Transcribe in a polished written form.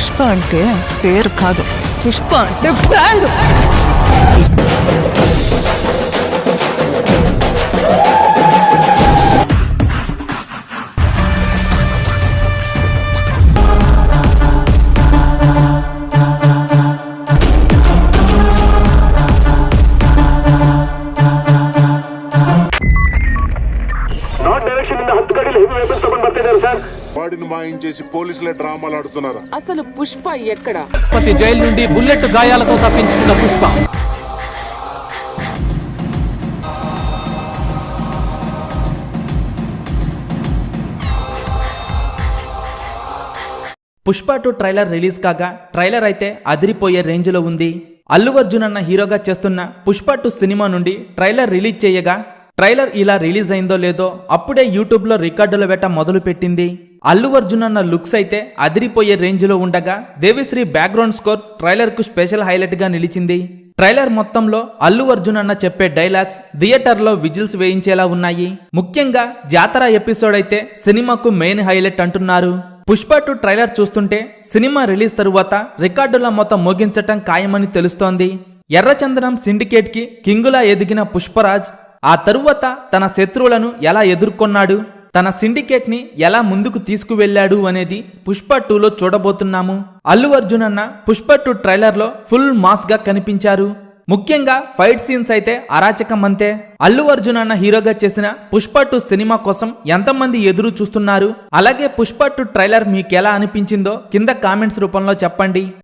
పుష్ప అంటే పేరు కాదు, పుష్ప అంటే బ్రాండ్. వాడిని మాయించేసి పోలీసులే డ్రామాలు ఆడుతున్నారా? అసలు పుష్ప ఎక్కడ? ప్రతి జైలు నుండి బుల్లెట్ గాయాలతో తప్పించుకున్న పుష్ప పుష్ప 2 ట్రైలర్ రిలీజ్ కాగా ట్రైలర్ అయితే అదిరిపోయే రేంజ్లో ఉంది. అల్లు అర్జున్ అన్న హీరోగా చేస్తున్న పుష్ప 2 సినిమా నుండి ట్రైలర్ రిలీజ్ చేయగా ట్రైలర్ ఇలా రిలీజ్ అయిందో లేదో అప్పుడే యూట్యూబ్లో రికార్డుల వేట మొదలు పెట్టింది. అల్లు అర్జున్ అన్న లుక్స్ అయితే అదిరిపోయే రేంజ్లో ఉండగా దేవిశ్రీ బ్యాక్గ్రౌండ్ స్కోర్ ట్రైలర్కు స్పెషల్ హైలైట్గా నిలిచింది. ట్రైలర్ మొత్తంలో అల్లు అర్జున్ అన్న చెప్పే డైలాగ్స్ థియేటర్లో విజిల్స్ వేయించేలా ఉన్నాయి. ముఖ్యంగా జాతర ఎపిసోడ్ అయితే సినిమాకు మెయిన్ హైలైట్ అంటున్నారు. పుష్ప 2 ట్రైలర్ చూస్తుంటే సినిమా రిలీజ్ తరువాత రికార్డుల మొత్తం మోగించటం ఖాయమని తెలుస్తోంది. ఎర్రచందనం సిండికేట్ కి కింగులా ఎదిగిన పుష్పరాజ్ ఆ తరువాత తన శత్రువులను ఎలా ఎదుర్కొన్నాడు, తన సిండికేట్ ని ఎలా ముందుకు తీసుకువెళ్లాడు అనేది పుష్ప 2లో చూడబోతున్నాము. అల్లు అర్జున్ అన్న పుష్ప 2 ట్రైలర్ లో ఫుల్ మాస్ గా కనిపించారు. ముఖ్యంగా ఫైట్ సీన్స్ అయితే అరాచకం అంతే. అల్లు అర్జున్ అన్న హీరోగా చేసిన పుష్ప 2 సినిమా కోసం ఎంతమంది ఎదురు చూస్తున్నారు? అలాగే పుష్ప 2 ట్రైలర్ మీకెలా అనిపించిందో కింద కామెంట్స్ రూపంలో చెప్పండి.